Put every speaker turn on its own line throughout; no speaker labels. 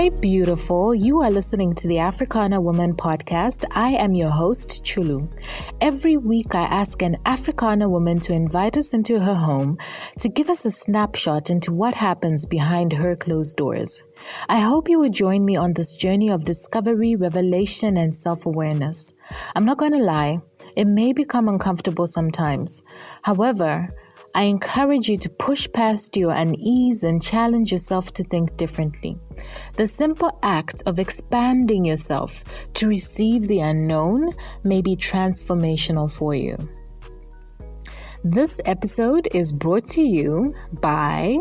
Hi, beautiful. You are listening to the Africana Woman podcast. I am your host, Chulu. Every week, I ask an Africana woman to invite us into her home to give us a snapshot into what happens behind her closed doors. I hope you will join me on this journey of discovery, revelation, and self-awareness. I'm not going to lie, it may become uncomfortable sometimes. However, I encourage you to push past your unease and challenge yourself to think differently. The simple act of expanding yourself to receive the unknown may be transformational for you. This episode is brought to you by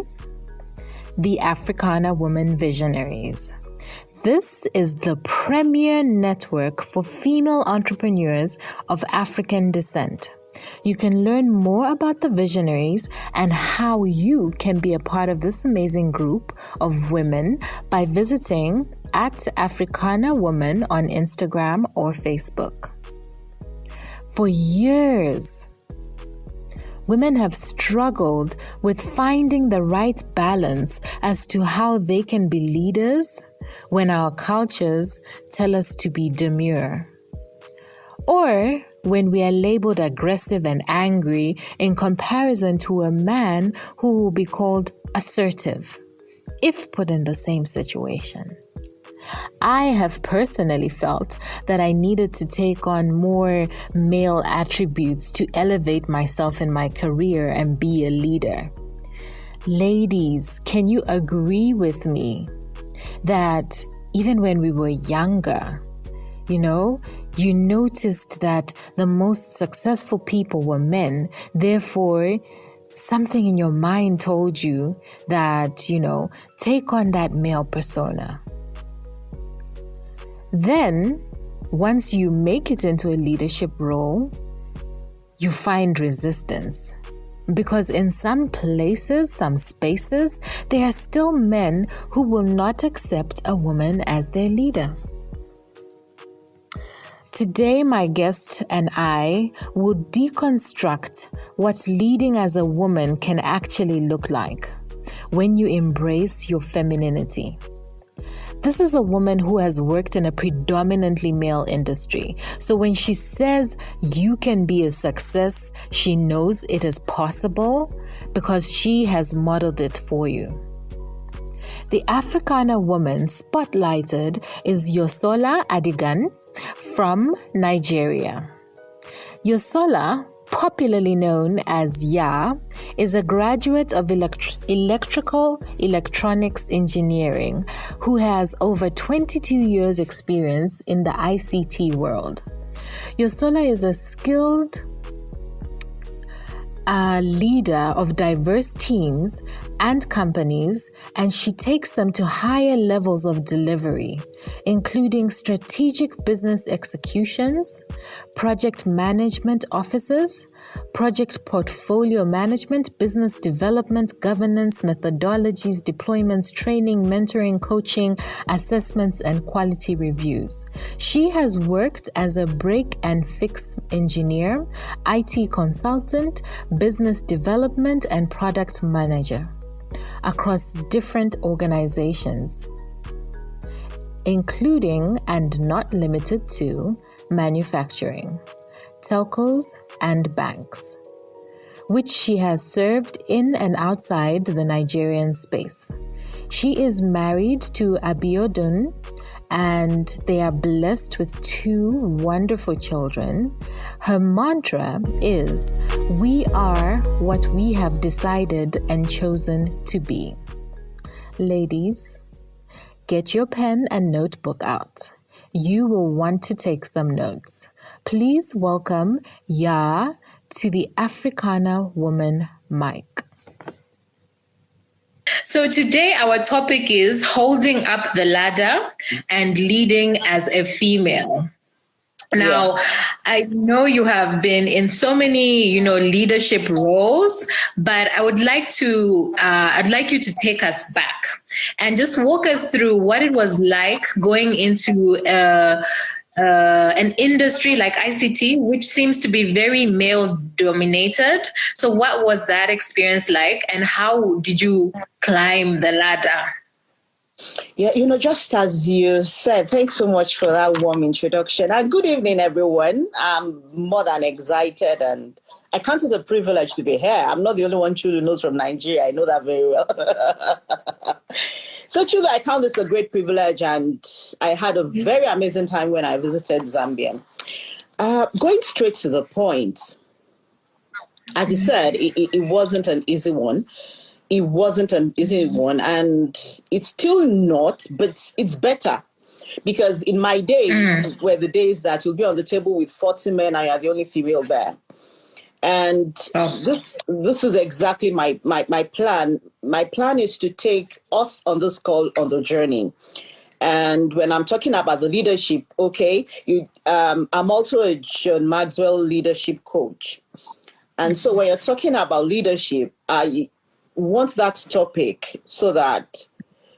the Africana Woman Visionaries. This is the premier network for female entrepreneurs of African descent. You can learn more about the Visionaries and how you can be a part of this amazing group of women by visiting at Africana Woman on Instagram or Facebook. For years, women have struggled with finding the right balance as to how they can be leaders when our cultures tell us to be demure, or when we are labeled aggressive and angry in comparison to a man who will be called assertive, if put in the same situation. I have personally felt that I needed to take on more male attributes to elevate myself in my career and be a leader. Ladies, can you agree with me that even when we were younger, you noticed that the most successful people were men. Therefore, something in your mind told you that, take on that male persona. Then, once you make it into a leadership role, you find resistance. Because in some places, some spaces, there are still men who will not accept a woman as their leader. Today, my guest and I will deconstruct what leading as a woman can actually look like when you embrace your femininity. This is a woman who has worked in a predominantly male industry. So when she says you can be a success, she knows it is possible because she has modeled it for you. The Africana woman spotlighted is Yosola Adigun from Nigeria. Yosola, popularly known as Ya, is a graduate of electrical electronics engineering who has over 22 years experience in the ICT world. Yosola is a skilled leader of diverse teams and companies, and she takes them to higher levels of delivery, including strategic business executions, project management offices, project portfolio management, business development, governance, methodologies, deployments, training, mentoring, coaching, assessments, and quality reviews. She has worked as a break and fix engineer, IT consultant, business development, and product manager across different organizations, including and not limited to manufacturing, telcos, and banks, which she has served in and outside the Nigerian space. She is married to Abiodun, and they are blessed with 2 wonderful children. Her mantra is, "We are what we have decided and chosen to be." Ladies, get your pen and notebook out. You will want to take some notes. Please welcome Ya to the Africana Woman mic. So today our topic is holding up the ladder and leading as a female. Now, I know you have been in so many, leadership roles, but I would like to, I'd like you to take us back and just walk us through what it was like going into an industry like ICT, which seems to be very male dominated. So what was that experience like, and how did you climb the ladder?
Yeah, just as you said, thanks so much for that warm introduction. And good evening, everyone. I'm more than excited, and I count it a privilege to be here. I'm not the only one Chulu knows from Nigeria. I know that very well. So, Chulu, I count this a great privilege, and I had a very amazing time when I visited Zambia. Going straight to the point, as you said, it wasn't an easy one. It wasn't an easy one, and it's still not, but it's better. Because in my days were the days that you'll be on the table with 40 men and you're the only female there. And this is exactly my plan. My plan is to take us on this call on the journey. And when I'm talking about the leadership, I'm also a John Maxwell leadership coach. And so when you're talking about leadership, I want that topic so that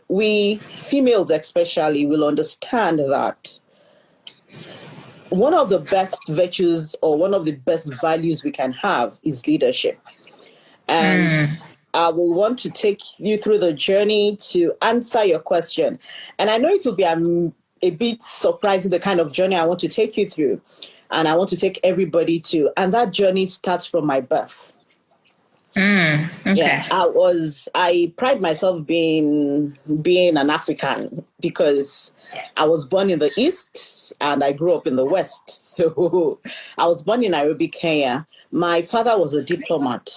we females especially will understand that one of the best virtues or one of the best values we can have is leadership. And I will want to take you through the journey to answer your question. And I know it will be a bit surprising, the kind of journey I want to take you through. And I want to take everybody to. And that journey starts from my birth.
Okay.
Yeah, I pride myself being an African because I was born in the East and I grew up in the West. So I was born in Nairobi, Kenya. My father was a diplomat.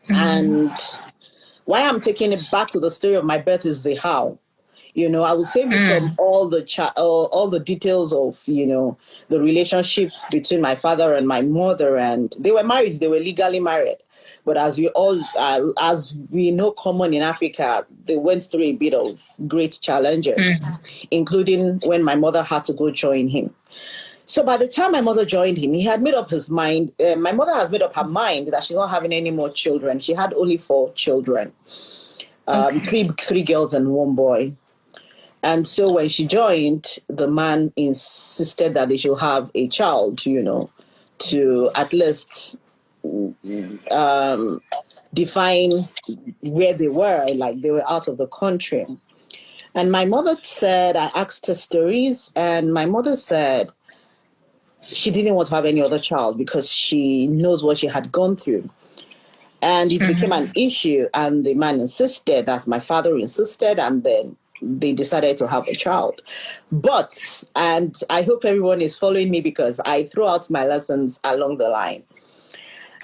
And why I'm taking it back to the story of my birth is the how. I will save you from all the details of, the relationship between my father and my mother. And they were married. They were legally married. But as we know common in Africa, they went through a bit of great challenges, including when my mother had to go join him. So by the time my mother joined him, he had made up his mind. My mother has made up her mind that she's not having any more children. She had only 4 children, 3 girls and 1 boy. And so when she joined, the man insisted that they should have a child, to at least define where they were, like they were out of the country. And my mother said, I asked her stories, and my mother said she didn't want to have any other child because she knows what she had gone through. And it became an issue, and the man insisted, as my father insisted, and then they decided to have a child. But, and I hope everyone is following me because I throw out my lessons along the line.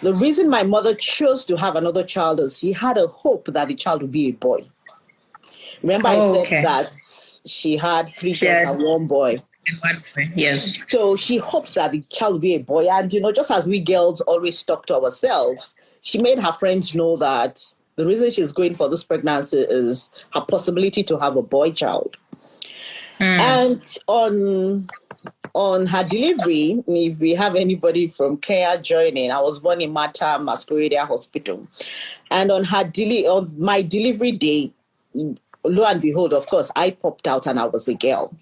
The reason my mother chose to have another child is she had a hope that the child would be a boy. Remember I said that she had 3 girls and 1 boy.
Yes.
So she hopes that the child will be a boy. And, just as we girls always talk to ourselves, she made her friends know that the reason she's going for this pregnancy is her possibility to have a boy child. And on her delivery, if we have anybody from Kenya joining, I was born in Mata Masquerade Hospital. And on my delivery day, lo and behold, of course, I popped out and I was a girl.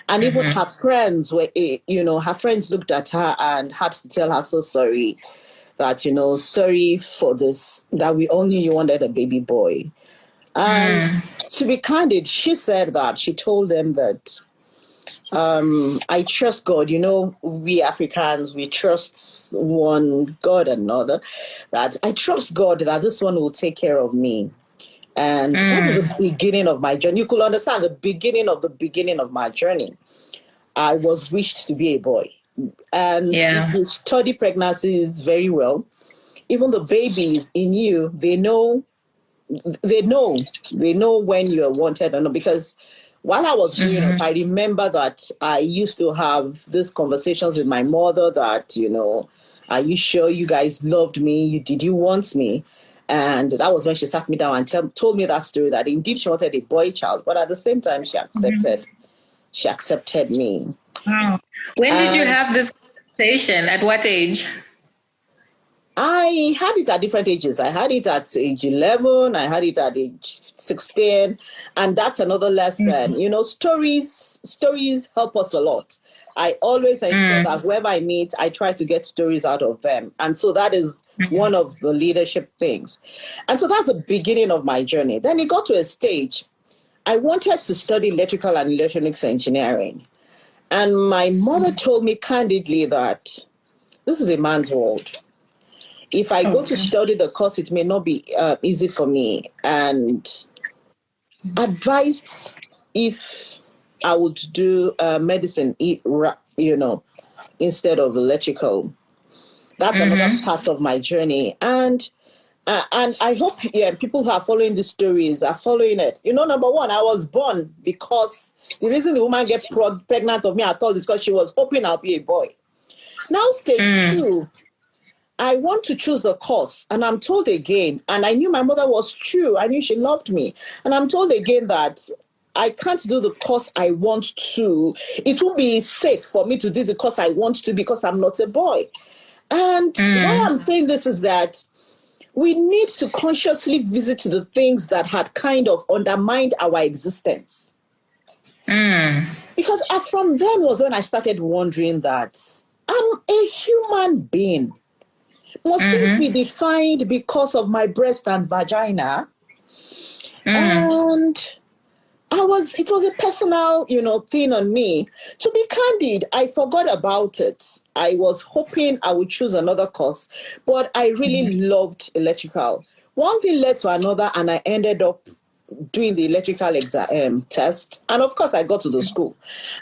And even her friends her friends looked at her and had to tell her, so sorry, that, sorry for this, that we all knew you wanted a baby boy. And to be candid, she said that, she told them that, I trust God. We Africans, we trust one God and another, that I trust God that this one will take care of me. And that is the beginning of my journey. You could understand the beginning of my journey. I was wished to be a boy. And if you study pregnancies very well, even the babies in you, they know when you're wanted or not. Because while I was growing up, I remember that I used to have these conversations with my mother that, are you sure you guys loved me? Did you want me? And that was when she sat me down and told me that story, that indeed she wanted a boy child, but at the same time she accepted me.
Wow. When did you have this conversation? At what age?
I had it at different ages. I had it at age 11. I had it at age 16. And that's another lesson. Stories help us a lot. I always ensure that whoever I meet, I try to get stories out of them. And so that is one of the leadership things. And so that's the beginning of my journey. Then it got to a stage. I wanted to study electrical and electronics engineering. And my mother told me candidly that this is a man's world. If I go to study the course, it may not be easy for me. And advised if I would do medicine, instead of electrical. That's another part of my journey. And I hope people who are following these stories are following it. Number one, I was born because the reason the woman get pregnant of me at all is because she was hoping I'll be a boy. Now, stage 2, I want to choose a course, and I'm told again, and I knew my mother was true. I knew she loved me. And I'm told again that I can't do the course I want to. It will be safe for me to do the course I want to because I'm not a boy. And why I'm saying this is that we need to consciously visit the things that had kind of undermined our existence. Because as from then was when I started wondering that I'm a human being. Must things be defined because of my breast and vagina? And it was a personal, thing on me. To be candid, I forgot about it. I was hoping I would choose another course, but I really loved electrical. One thing led to another, and I ended up doing the electrical exam test. And of course, I got to the school.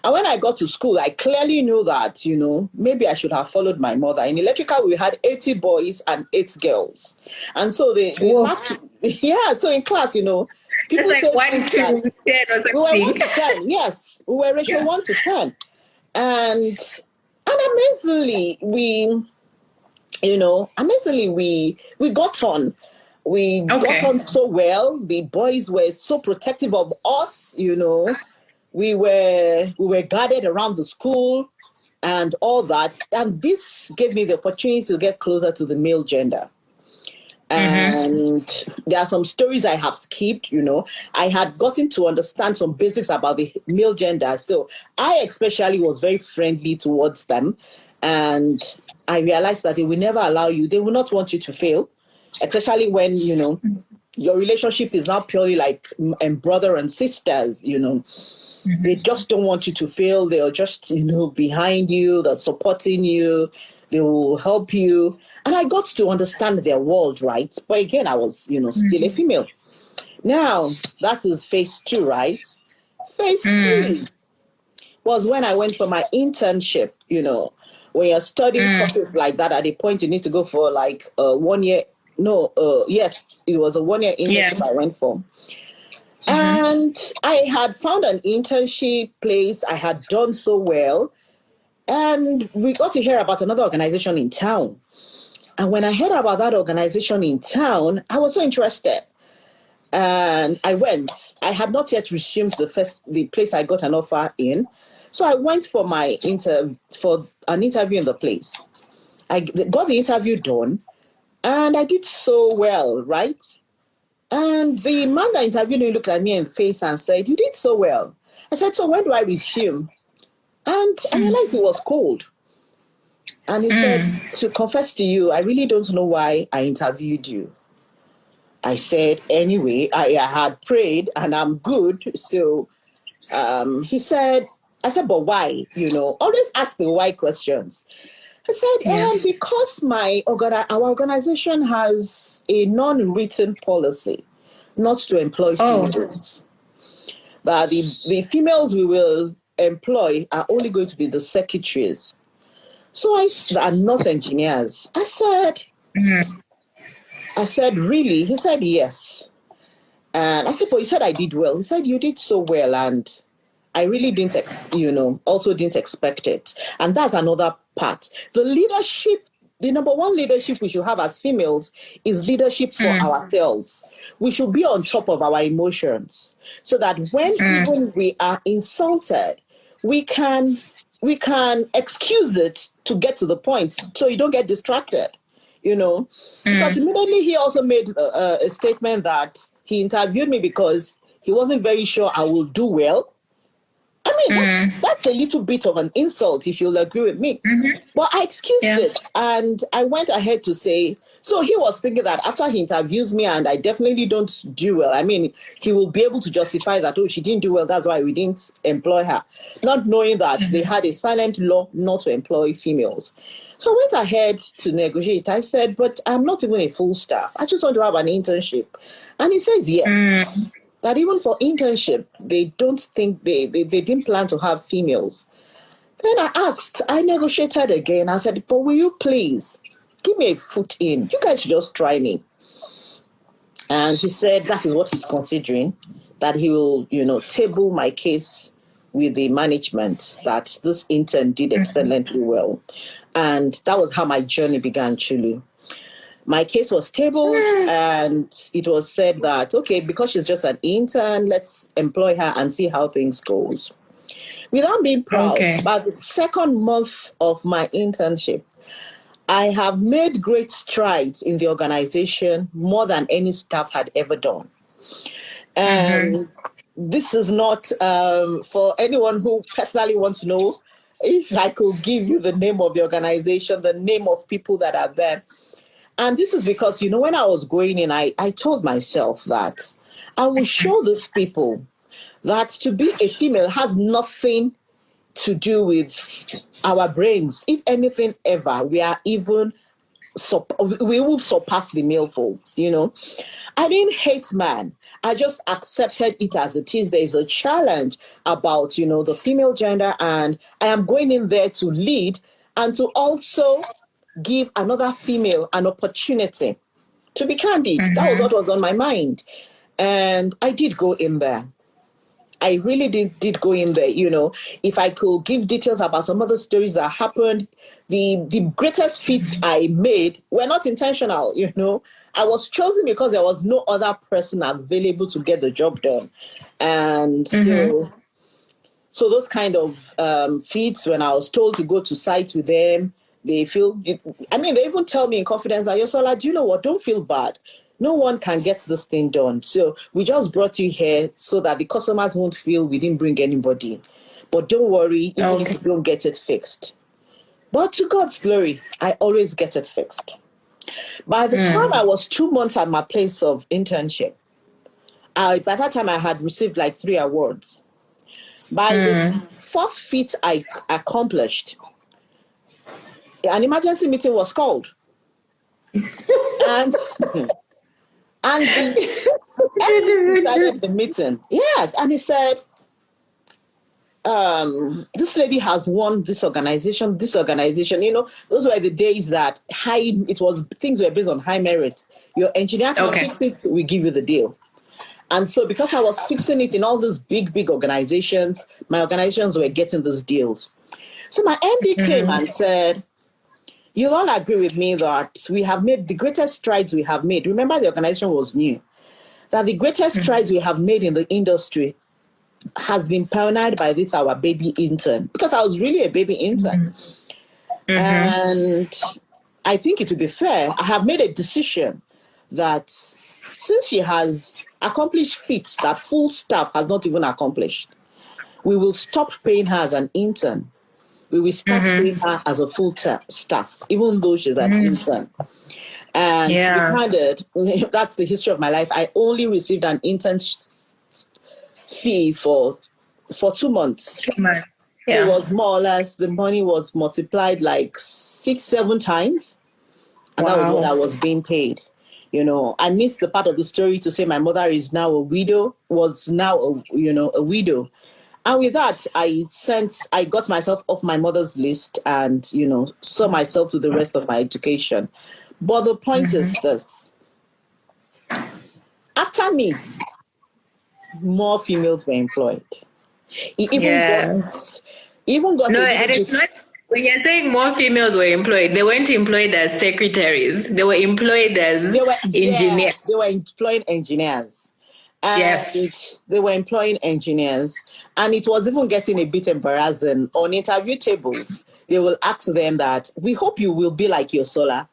And when I got to school, I clearly knew that, maybe I should have followed my mother. In electrical, we had 80 boys and 8 girls. And so they have to, so in class, people
it's
say
like 1 to 10 or something.
we were 1 to 10, yes. We were ratio 1 to 10. And amazingly, we got on. We got on so well. The boys were so protective of us, We were guarded around the school and all that. And this gave me the opportunity to get closer to the male gender. And there are some stories I have skipped, I had gotten to understand some basics about the male gender. So I especially was very friendly towards them. And I realized that they will never allow you, they will not want you to fail, especially when, your relationship is not purely like brother and sisters, They just don't want you to fail. They're just, behind you, they're supporting you, they will help you. And I got to understand their world, right? But again, I was, still a female. Now, that is phase 2, right? Phase 3 was when I went for my internship, when you're studying courses like that, at a point you need to go for like 1 year. Yes, it was a 1 year internship I went for. And I had found an internship place. I had done so well. And we got to hear about another organization in town. And when I heard about that organization in town, I was so interested. And I went. I had not yet resumed the place I got an offer in. So I went for an interview in the place. I got the interview done, and I did so well, right? And the man that interviewed me looked at me in the face and said, "You did so well." I said, "So when do I resume?" And I realized he was cold. And he said, "To confess to you, I really don't know why I interviewed you." I said, "Anyway, I had prayed and I'm good." So I said, "But why? Always ask the why questions." I said, because our organization has a non-written policy not to employ females. But the females we will employ are only going to be the secretaries. So are not engineers. I said, "Really?" He said, "Yes." And I said, "But you said I did well." He said, "You did so well, and I really didn't, also didn't expect it." And that's another part. The leadership, the number one leadership we should have as females is leadership for ourselves. We should be on top of our emotions so that when even we are insulted, we can excuse it to get to the point so you don't get distracted, Because immediately he also made a statement that he interviewed me because he wasn't very sure I will do well. I mean, that's a little bit of an insult, if you'll agree with me. But I excused it, and I went ahead to say, so he was thinking that after he interviews me and I definitely don't do well, I mean, he will be able to justify that, oh, she didn't do well, that's why we didn't employ her, not knowing that they had a silent law not to employ females. So I went ahead to negotiate. I said, but I'm not even a full staff. I just want to have an internship. And he says, yes. That even for internship, they don't think they didn't plan to have females. Then I negotiated again. I said, but will you please give me a foot in? You guys should just try me. And he said that is what he's considering, that he will, table my case with the management, that this intern did excellently well. And that was how my journey began, truly. My case was tabled, and it was said that, okay, because she's just an intern, let's employ her and see how things goes. Without being proud, by the second month of my internship, I have made great strides in the organization, more than any staff had ever done. And this is not for anyone who personally wants to know. If I could give you the name of the organization, the name of people that are there. And this is because, when I was going in, I told myself that I will show these people that to be a female has nothing to do with our brains. If anything ever, we will surpass the male folks, I didn't hate man. I just accepted it as it is. There is a challenge about, the female gender, and I am going in there to lead and to also give another female an opportunity to be candid. That was what was on my mind. And I did go in there. I really did go in there, If I could give details about some other stories that happened, the greatest feats I made were not intentional, I was chosen because there was no other person available to get the job done. And so those kind of feats, when I was told to go to site with them, they feel, they even tell me in confidence that, Yosola, do you know what? Don't feel bad. No one can get this thing done. So we just brought you here so that the customers won't feel we didn't bring anybody. But don't worry, even if you don't get it fixed. But to God's glory, I always get it fixed. By the time I was 2 months at my place of internship, by that time I had received like 3 awards. By the 4th feat I accomplished, an emergency meeting was called. and he decided the meeting. Yes, and he said, this lady has won this organization. Those were the days that things were based on high merit. Your engineer can fix it, we give you the deal. And so because I was fixing it in all these big organizations, my organizations were getting these deals. So my MD came and said, you'll all agree with me that we have made the greatest strides we have made. Remember, the organization was new. That the greatest strides we have made in the industry has been pioneered by this, our baby intern. Because I was really a baby intern. And I think it would be fair. I have made a decision that since she has accomplished feats that full staff has not even accomplished, we will stop paying her as an intern. We will start paying her as a full staff, even though she's an intern. And that's the history of my life. I only received an intern fee for 2 months.
2 months.
So it was more or less, the money was multiplied like 6-7 times. And that was what I was being paid. I missed the part of the story to say my mother is now a widow, a widow. And with that, I got myself off my mother's list and, saw myself to the rest of my education. But the point is this. After me, more females were employed. It even got
no, and it's not, when you're saying more females were employed, they weren't employed as secretaries. They were employed as engineers.
Yes, they were employing engineers. And they were employing engineers. And it was even getting a bit embarrassing. On interview tables, they will ask them that, we hope you will be like Yosola.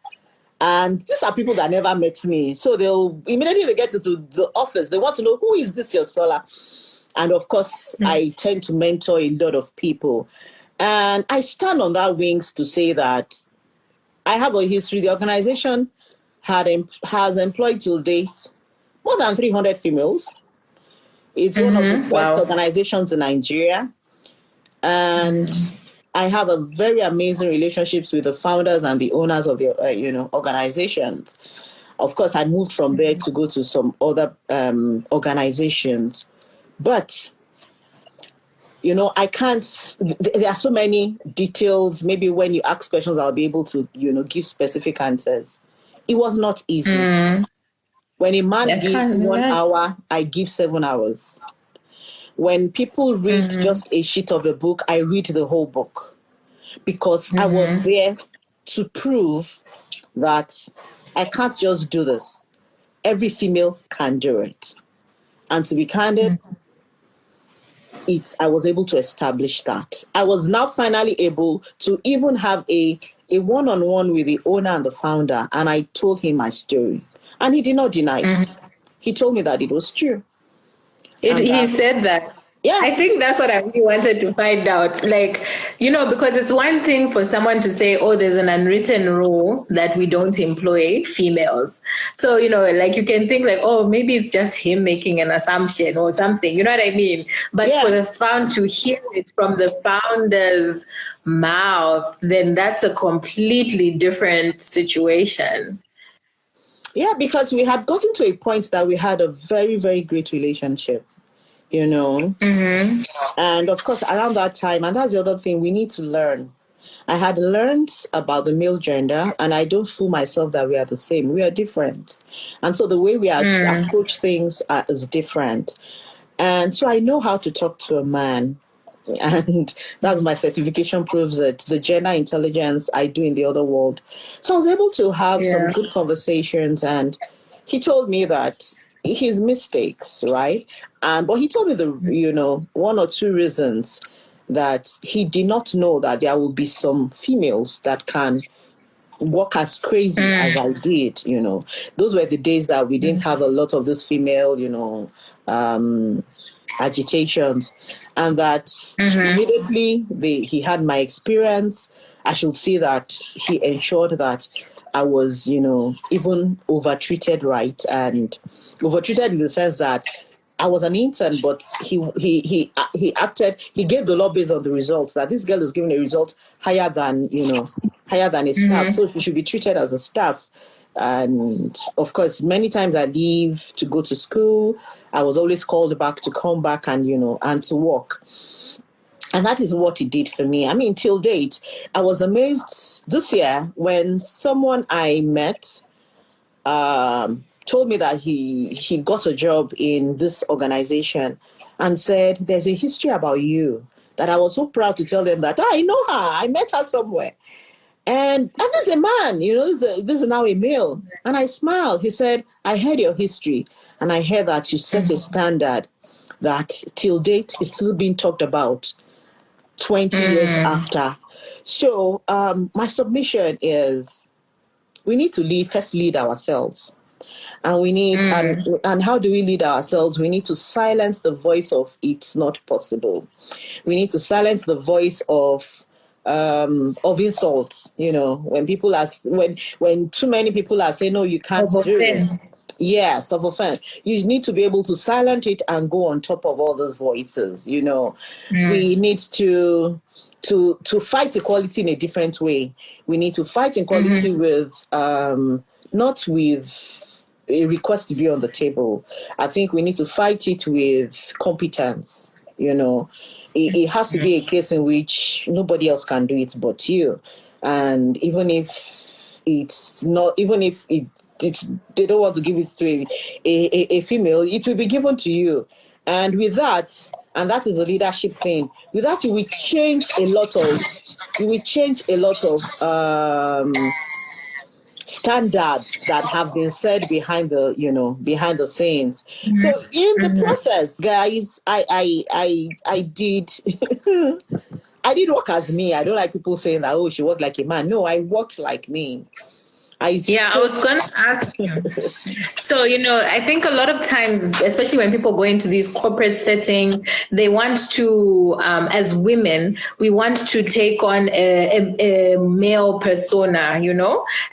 And these are people that never met me. So they'll immediately they get into the office. They want to know, who is this Yosola? And of course, I tend to mentor a lot of people. And I stand on that wings to say that I have a history. The organization has employed till date more than 300 females. It's one of the best organizations in Nigeria. And I have a very amazing relationships with the founders and the owners of the organizations. Of course, I moved from there to go to some other organizations. But I can't, there are so many details. Maybe when you ask questions, I'll be able to, give specific answers. It was not easy. When a man gives 1 hour, I give 7 hours. When people read just a sheet of a book, I read the whole book. Because I was there to prove that I can't just do this. Every female can do it. And to be candid, I was able to establish that. I was now finally able to even have a one-on-one with the owner and the founder, and I told him my story. And he did not deny it. He told me that it was true.
He said that.
Yeah.
I think that's what I really wanted to find out. Like, because it's one thing for someone to say, oh, there's an unwritten rule that we don't employ females. So, like you can think like, oh, maybe it's just him making an assumption or something. You know what I mean? But for the founder to hear it from the founder's mouth, then that's a completely different situation.
Yeah, because we had gotten to a point that we had a very, very great relationship. And of course, around that time, and that's the other thing, we need to learn. I had learned about the male gender, and I don't fool myself that we are the same. We are different. And so the way we approach things is different. And so I know how to talk to a man. And that's my certification proves it. The gender intelligence I do in the other world. So I was able to have some good conversations, and he told me that his mistakes, right? But he told me the, one or two reasons that he did not know that there will be some females that can work as crazy as I did, Those were the days that we didn't have a lot of this female, agitations. And that immediately he had my experience. I should say that he ensured that I was, even overtreated, right? And overtreated in the sense that I was an intern, but he gave the law based on the results, that this girl is giving a result higher than a staff. So she should be treated as a staff. And of course, many times I leave to go to school. I was always called back to come back and, and to work. And that is what it did for me. I mean, till date, I was amazed this year when someone I met told me that he got a job in this organization and said, there's a history about you, that I was so proud to tell them that I know her. I met her somewhere. And this is a man, this is now a male. And I smiled. He said, I heard your history, and I heard that you set a standard that till date is still being talked about 20 years after. So my submission is we need to first lead ourselves. And we need, and how do we lead ourselves? We need to silence the voice of it's not possible. We need to silence the voice of insults. When people when too many people are saying, no, you can't do it. Yes, of offense. You need to be able to silence it and go on top of all those voices. We need to fight equality in a different way. We need to fight equality with not with a request to be on the table. I think we need to fight it with competence. It has to be a case in which nobody else can do it but you. And even if it's not, even if they don't want to give it to a female, it will be given to you. And with that, and that is a leadership thing, with that you will change a lot of standards that have been said behind the scenes. So in the process, guys, I did I did work as me. I don't like people saying that, oh, she worked like a man. No, I worked like me.
I was going to ask you. So, I think a lot of times, especially when people go into these corporate settings, they want to, as women, we want to take on a male persona,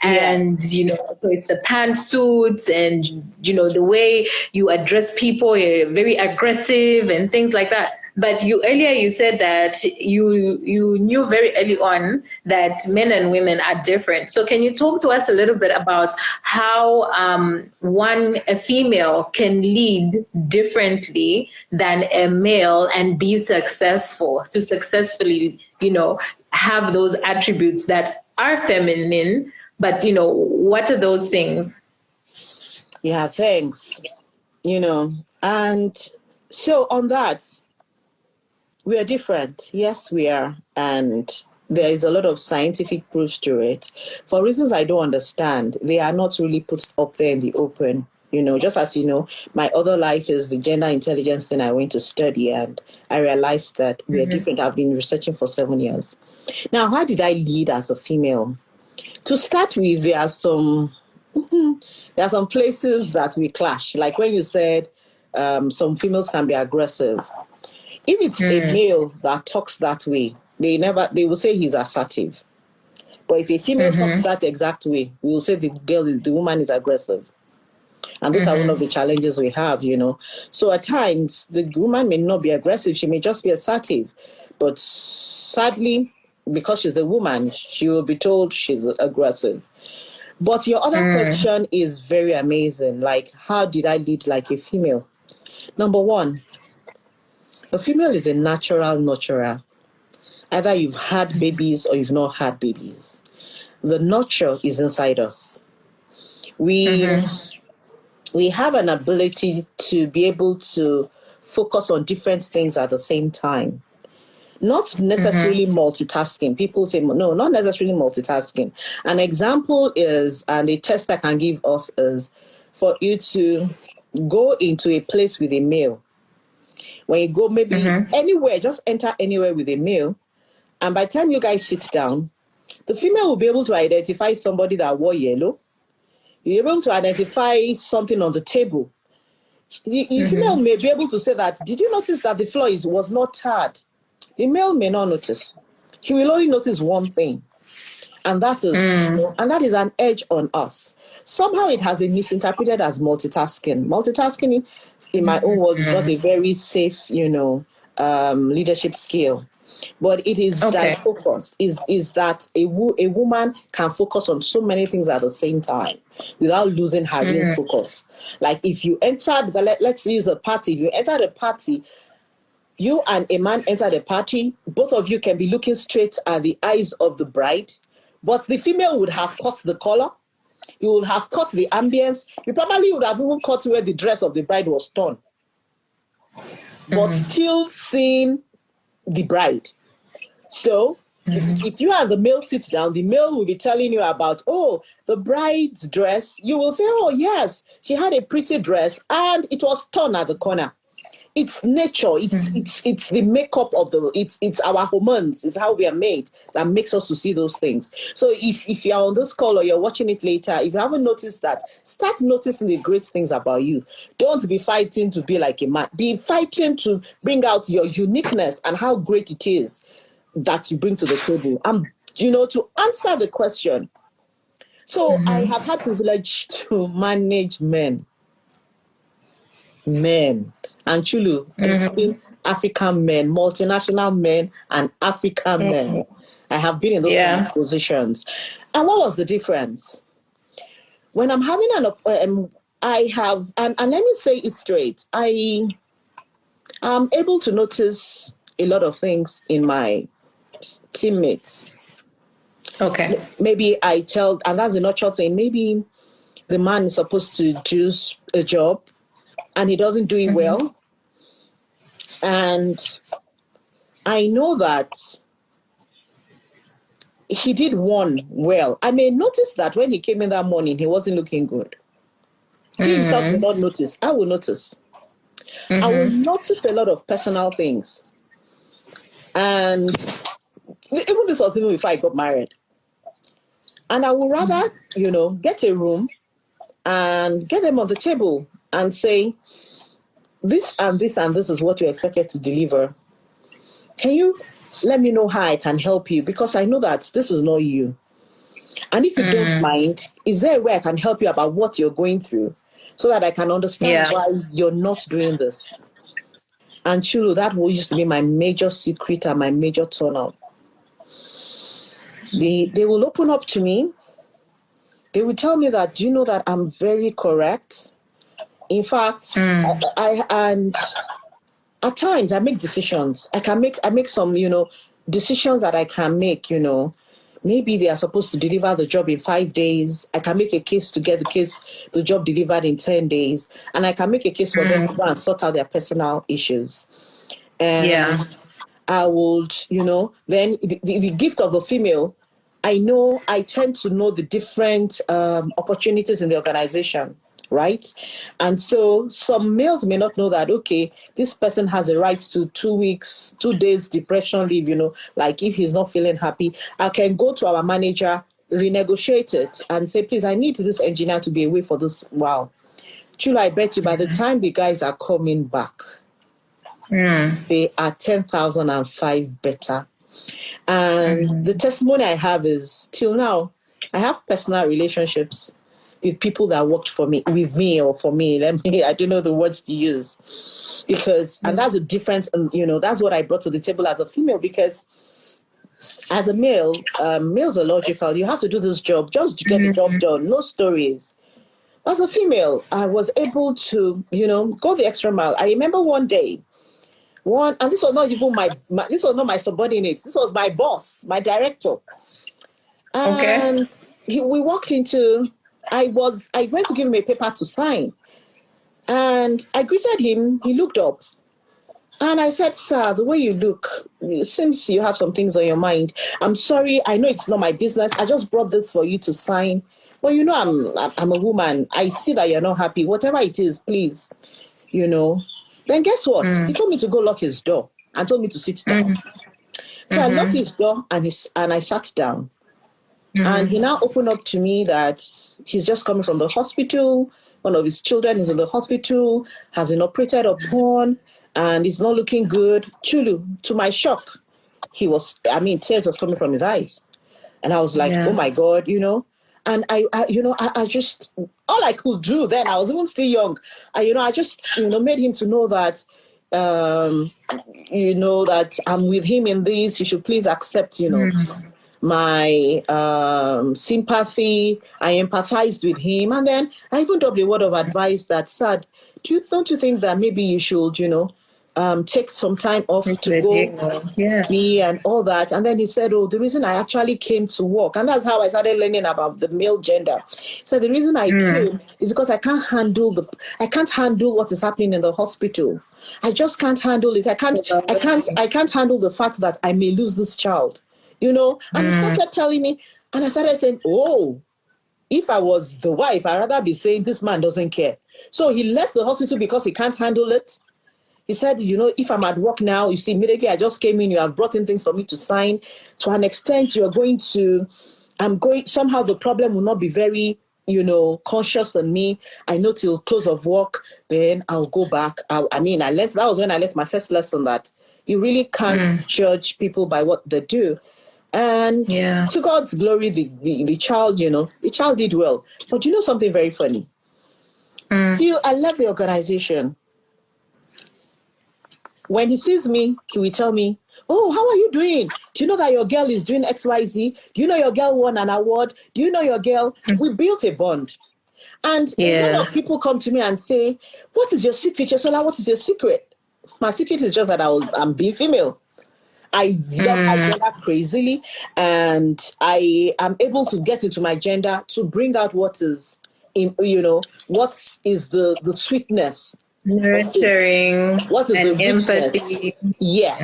and, so it's the pantsuits and, the way you address people, you're very aggressive and things like that. But earlier you said that you knew very early on that men and women are different. So can you talk to us a little bit about how a female can lead differently than a male and be successful, to successfully, have those attributes that are feminine, but what are those things?
Yeah, thanks. And so on that, we are different. Yes, we are. And there is a lot of scientific proofs to it. For reasons I don't understand, they are not really put up there in the open. Just as my other life is the gender intelligence thing I went to study, and I realized that we are different. I've been researching for 7 years. Now, how did I lead as a female? To start with, there are some places that we clash. Like when you said some females can be aggressive. If it's a male that talks that way, they will say he's assertive. But if a female talks that exact way, we will say the woman is aggressive. And those are one of the challenges we have, So at times, the woman may not be aggressive. She may just be assertive. But sadly, because she's a woman, she will be told she's aggressive. But your other question is very amazing. Like, how did I lead like a female? Number one, a female is a natural nurturer. Either you've had babies or you've not had babies. The nurture is inside us. We have an ability to be able to focus on different things at the same time. Not necessarily multitasking. People say, no, not necessarily multitasking. An example is, and a test I can give us is, for you to go into a place with a male. When you go maybe anywhere, just enter anywhere with a male. And by the time you guys sit down, the female will be able to identify somebody that wore yellow. You're able to identify something on the table. The female may be able to say that, did you notice that the floor was not tarred? The male may not notice. He will only notice one thing. And that is an edge on us. Somehow it has been misinterpreted as multitasking. Multitasking, in my own words, is not a very safe, leadership skill. But it is focused. Is that a woman can focus on so many things at the same time without losing her real focus. Like if you entered, let's use a party. If you entered a party, you and a man enter the party, both of you can be looking straight at the eyes of the bride, but the female would have caught the color, you would have caught the ambience, you probably would have even caught where the dress of the bride was torn, but still seeing the bride. So if you and the male sit down, the male will be telling you about, the bride's dress. You will say, oh, yes, she had a pretty dress and it was torn at the corner. It's nature. It's the makeup of it's our hormones. It's how we are made that makes us to see those things. So if you're on this call or you're watching it later, if you haven't noticed that, start noticing the great things about you. Don't be fighting to be like a man. Be fighting to bring out your uniqueness and how great it is that you bring to the table. To answer the question. So I have had privilege to manage men. And Chulu, African men, multinational men, and African men. I have been in those kind of positions. And what was the difference? When I'm having and let me say it straight, I am able to notice a lot of things in my teammates.
Okay.
Maybe I tell, and that's a nurture thing, maybe the man is supposed to do a job and he doesn't do it well. And I know that he did one well. I may notice that when he came in that morning, he wasn't looking good. He himself did not notice. I will notice. I will notice a lot of personal things. And even this was even before I got married. And I would rather, get a room and get them on the table and say, this and this and this is what you're expected to deliver. Can you let me know how I can help you? Because I know that this is not you. And if you don't mind, is there a way I can help you about what you're going through so that I can understand why you're not doing this? And Chulu, that used to be my major secret and my major turnout. They will open up to me. They will tell me that, do you know that I'm very correct? In fact, and at times I make decisions. I make some, decisions that I can make, Maybe they are supposed to deliver the job in 5 days. I can make a case to get the job delivered in 10 days. And I can make a case for them to go and sort out their personal issues. And I would, then the gift of a female, I tend to know the different opportunities in the organization, right? And so some males may not know that, okay, this person has a right to 2 days depression leave, like if he's not feeling happy, I can go to our manager, renegotiate it and say, please, I need this engineer to be away for this while. Chula, I bet you by the time the guys are coming back, they are 10,005 better. And the testimony I have is, till now, I have personal relationships with people that worked with me or for me. I don't know the words to use. And that's a difference. And, that's what I brought to the table as a female, because as a male, males are logical. You have to do this job, just to get the job done. No stories. As a female, I was able to, go the extra mile. I remember one day, and this was not even this was not my subordinates. This was my boss, my director. And we walked into, I went to give him a paper to sign. And I greeted him. He looked up. And I said, sir, the way you look, it seems you have some things on your mind. I'm sorry. I know it's not my business. I just brought this for you to sign. But I'm a woman. I see that you're not happy. Whatever it is, please, Then guess what? He told me to go lock his door and told me to sit down. So I locked his door and I sat down. And he now opened up to me that he's just coming from the hospital. One of his children is in the hospital, has been operated upon, and it's not looking good. Chulu, to my shock, tears were coming from his eyes. And I was like, oh my God, And I just, all I could do then, I was even still young. I just, made him to know that, that I'm with him in this. He should please accept, my sympathy. I empathized with him. And then I even dropped a word of advice that said, don't you think that maybe you should, take some time off to go be and all that. And then he said, the reason I actually came to work, and that's how I started learning about the male gender. So the reason I came is because I can't handle what is happening in the hospital. I just can't handle it. I can't handle the fact that I may lose this child, And he started telling me, and I started saying, if I was the wife, I'd rather be saying this man doesn't care. So he left the hospital because he can't handle it. He said, if I'm at work now, you see, immediately I just came in, you have brought in things for me to sign. To an extent, somehow the problem will not be very, conscious on me. I know till close of work, then I'll go back. That was when I learned my first lesson that you really can't judge people by what they do. And to God's glory, the child, the child did well. But something very funny? I left the organization. When he sees me, he will tell me, how are you doing? Do you know that your girl is doing XYZ? Do you know your girl won an award? Do you know your girl? We built a bond. And a lot of people come to me and say, what is your secret, Yosola? What is your secret? My secret is just that I'm being female. I love my gender crazily, and I am able to get into my gender to bring out what is, what is the sweetness.
Nurturing,
what is
and
the
empathy.
Yes,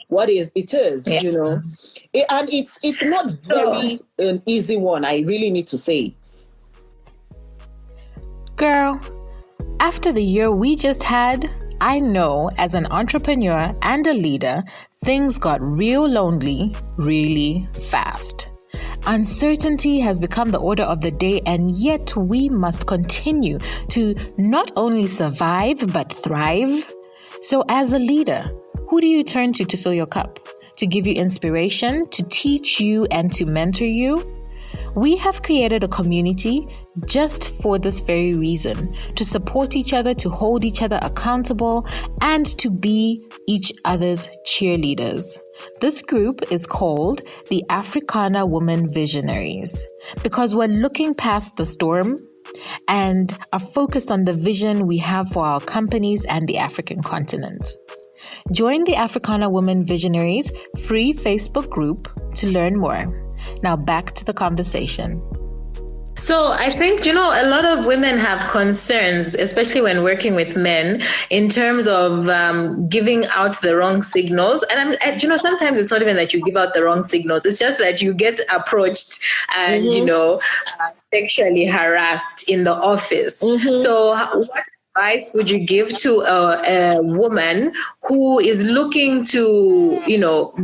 what it is, and it's not very an easy one. I really need to say,
girl, after the year we just had, I know as an entrepreneur and a leader, things got real lonely really fast. Uncertainty has become the order of the day, and yet we must continue to not only survive but thrive. So, as a leader, who do you turn to fill your cup? To give you inspiration, to teach you, and to mentor you? We have created a community just for this very reason, to support each other, to hold each other accountable, and to be each other's cheerleaders. This group is called the Africana Women Visionaries because we're looking past the storm and are focused on the vision we have for our companies and the African continent. Join the Africana Women Visionaries free Facebook group to learn more. Now back to the conversation.
So I think, a lot of women have concerns, especially when working with men, in terms of giving out the wrong signals. And, sometimes it's not even that you give out the wrong signals. It's just that you get approached and, sexually harassed in the office. So what advice would you give to a woman who is looking to,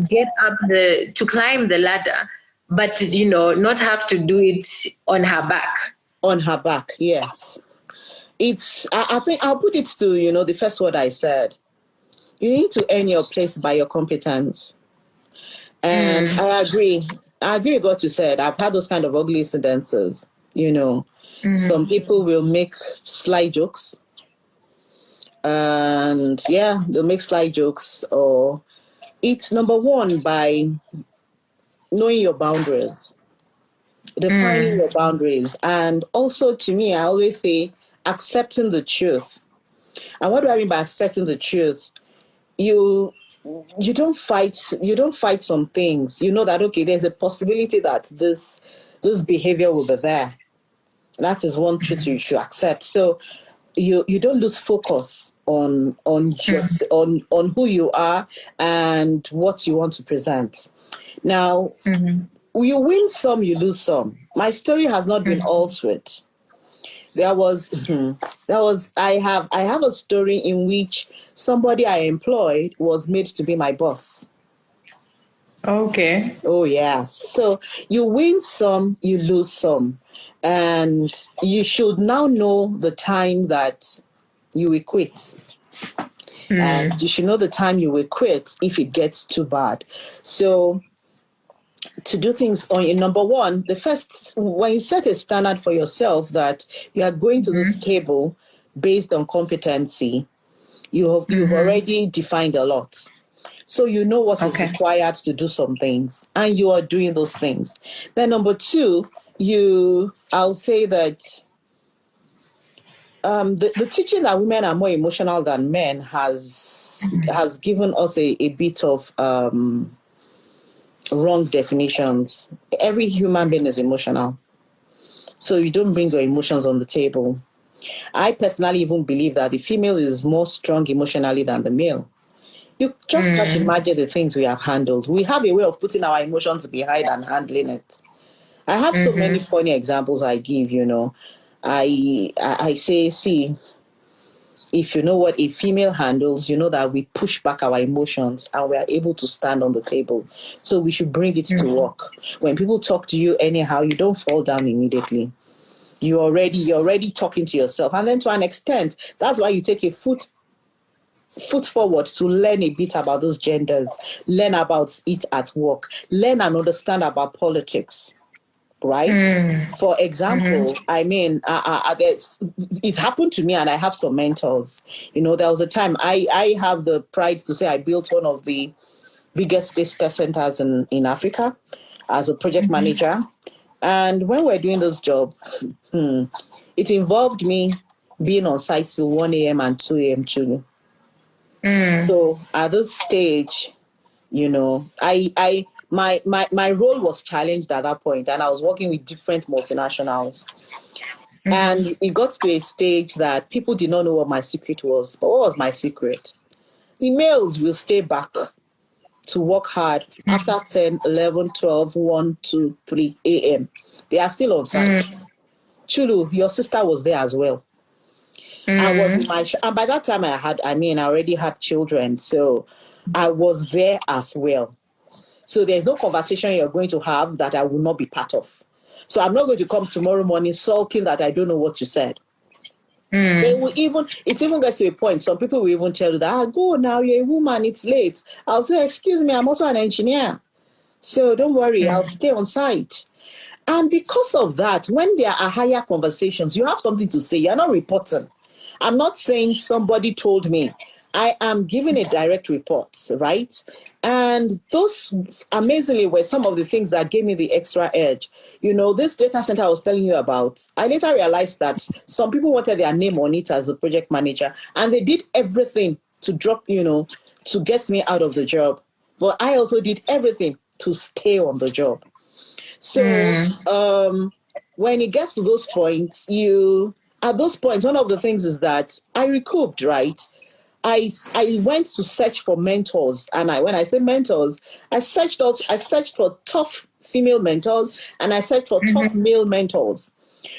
get up to climb the ladder, but, not have to do it on her back?
On her back, yes. I think I'll put it to, the first word I said. You need to earn your place by your competence. And I agree with what you said. I've had those kind of ugly incidences, Some people will make sly jokes. And they'll make sly jokes. Or it's number one by knowing your boundaries, defining your boundaries. And also, to me, I always say accepting the truth. And what do I mean by accepting the truth? You don't fight some things. You know that, okay, there's a possibility that this behavior will be there. That is one truth you should accept. So you don't lose focus on who you are and what you want to present. Now, you win some, you lose some. My story has not been all sweet. I have a story in which somebody I employed was made to be my boss.
Okay.
Oh, yes. So you win some, you lose some. And you should now know the time that you will quit. And you should know the time you will quit if it gets too bad. So to do things on number one, when you set a standard for yourself that you are going to this table based on competency, you've already defined a lot. So you know what is required to do some things, and you are doing those things. Then number two, I'll say that the teaching that women are more emotional than men has given us a bit of wrong definitions. Every human being is emotional. So you don't bring your emotions on the table. I personally even believe that the female is more strong emotionally than the male. You just can't imagine the things we have handled. We have a way of putting our emotions behind and handling it. I have so many funny examples I give, I say, see, if you know what a female handles, you know that we push back our emotions and we are able to stand on the table. So we should bring it to work. When people talk to you anyhow, you don't fall down immediately. You're already talking to yourself. And then to an extent, that's why you take a foot forward to learn a bit about those genders, learn about it at work, learn and understand about politics. Right? For example, I mean, it happened to me, and I have some mentors. There was a time I have the pride to say I built one of the biggest data centers in Africa as a project manager. And when we're doing this job, it involved me being on site till 1 a.m. and 2 a.m. too. So at this stage, my role was challenged at that point, and I was working with different multinationals. And it got to a stage that people did not know what my secret was. But what was my secret? The males will stay back to work hard after 10, 11, 12, 1, 2, 3 a.m. They are still on site. Chulu, your sister was there as well. And by that time I already had children, so I was there as well. So there's no conversation you're going to have that I will not be part of. So I'm not going to come tomorrow morning sulking that I don't know what you said. They will it even gets to a point, some people will even tell you that, go now, you're a woman, it's late. I'll say, excuse me, I'm also an engineer. So don't worry, I'll stay on site. And because of that, when there are higher conversations, you have something to say. You're not reporting. I'm not saying somebody told me. I am giving a direct report, right? And those amazingly were some of the things that gave me the extra edge. This data center I was telling you about, I later realized that some people wanted their name on it as the project manager, and they did everything to drop, to get me out of the job. But I also did everything to stay on the job. So when it gets to those points, at those points, one of the things is that I recouped, right? I went to search for mentors, and when I say mentors, I searched for tough female mentors, and I searched for tough male mentors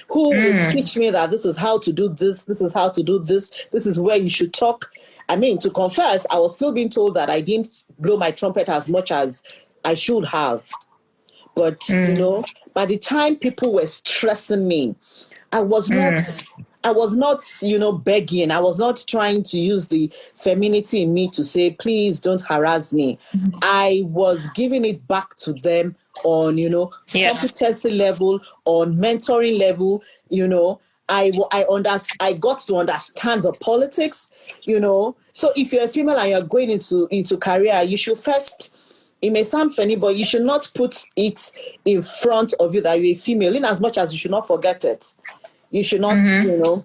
who will teach me that this is how to do this is how to do this is where you should talk. I mean, to confess, I was still being told that I didn't blow my trumpet as much as I should have. But, by the time people were stressing me, I was not, begging. I was not trying to use the femininity in me to say, please don't harass me. I was giving it back to them on, competency level, on mentoring level, I got to understand the politics, So if you're a female and you're going into career, you should first, it may sound funny, but you should not put it in front of you that you're a female, in as much as you should not forget it. You should not,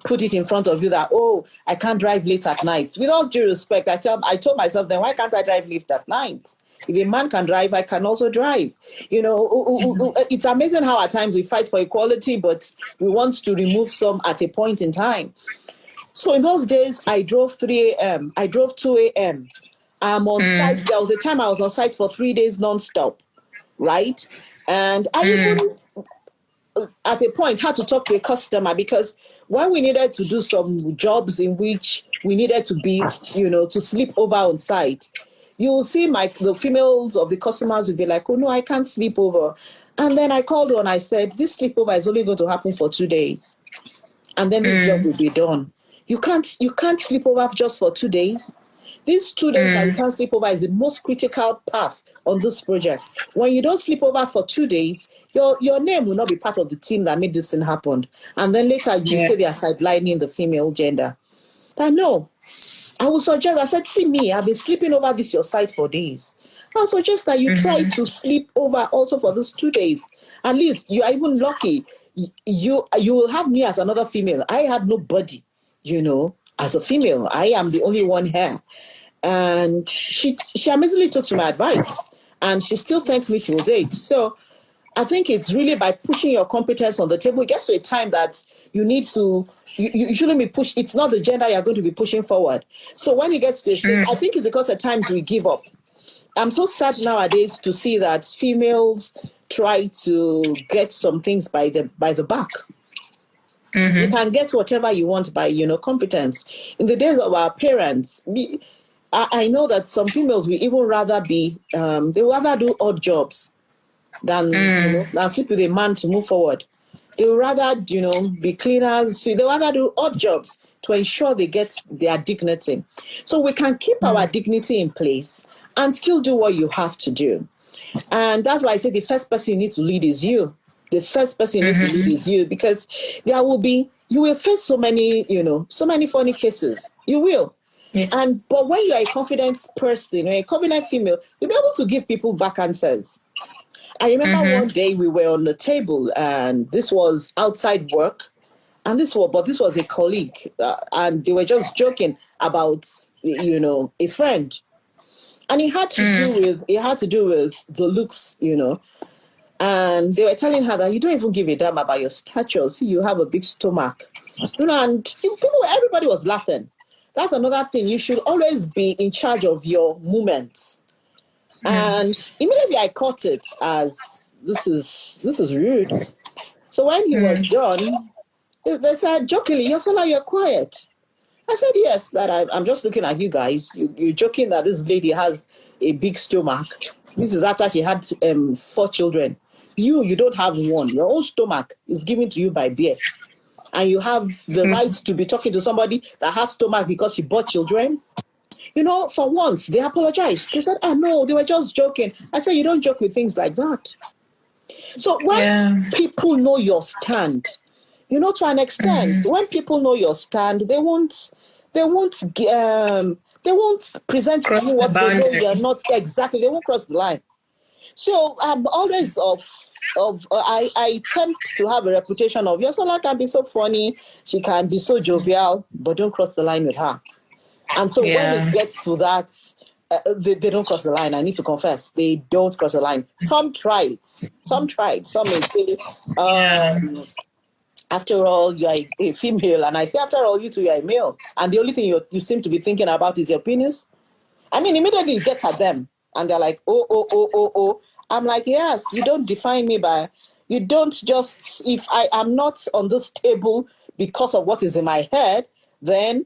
put it in front of you that, oh, I can't drive late at night. With all due respect, I told myself then, why can't I drive late at night? If a man can drive, I can also drive. It's amazing how at times we fight for equality, but we want to remove some at a point in time. So in those days, I drove 3 a.m. I drove 2 a.m. I'm on site. There was a time I was on site for 3 days nonstop, right? And I even, at a point, had to talk to a customer, because when we needed to do some jobs in which we needed to be, to sleep over on site, you will see the females of the customers will be like, oh, no, I can't sleep over. And then I called her and I said, this sleepover is only going to happen for 2 days. And then this job will be done. You can't sleep over just for 2 days. These 2 days that you can't sleep over is the most critical path on this project. When you don't sleep over for 2 days, your name will not be part of the team that made this thing happen. And then later you say they are sidelining the female gender. No. I would suggest, I said, see me, I've been sleeping over your site for days. I suggest that you try to sleep over also for these 2 days. At least you are even lucky. You will have me as another female. I had nobody, as a female. I am the only one here. And she amazingly took to my advice, and she still thanks me till date. So I think it's really by pushing your competence on the table. It gets to a time that you need to, you shouldn't be pushed. It's not the gender you're going to be pushing forward. So when it gets to this, I think it's because at times we give up. I'm so sad nowadays to see that females try to get some things by the back. You can get whatever you want by, competence. In the days of our parents, I know that some females will even rather be, they would rather do odd jobs than sleep with a man to move forward. They would rather, be cleaners. They would rather do odd jobs to ensure they get their dignity. So we can keep our dignity in place and still do what you have to do. And that's why I say the first person you need to lead is you. The first person you need to lead is you, because you will face so many funny cases. You will. Yeah. But when you're a confident person, a confident female, you'll be able to give people back answers. I remember one day we were on the table, and this was outside work, and this was a colleague, and they were just joking about a friend, and it had to do with the looks, and they were telling her that you don't even give a damn about your stature. See, you have a big stomach, and everybody was laughing. That's another thing. You should always be in charge of your movements. And immediately I caught it as this is rude. So when he was done, they said jokingly, "Yosola, you're quiet." I said, "Yes, that I'm just looking at you guys. You're joking that this lady has a big stomach. This is after she had 4 children. You don't have one. Your own stomach is given to you by bear. And you have the right to be talking to somebody that has stomach because she bought children. For once, they apologized. They said, no, they were just joking. I said, you don't joke with things like that. So when people know your stand, to an extent, when people know your stand, they won't present to you what they know you're not exactly. They won't cross the line. So I'm always I tend to have a reputation of Yosola can be so funny, she can be so jovial, but don't cross the line with her. And so when it gets to that, they don't cross the line. I need to confess, they don't cross the line. Some tried. Some may say, after all, you are a female. And I say, after all, you two are a male. And the only thing you seem to be thinking about is your penis. I mean, immediately it gets at them. And they're like, oh. I'm like, yes, you don't define me by, you don't just, if I am not on this table because of what is in my head, then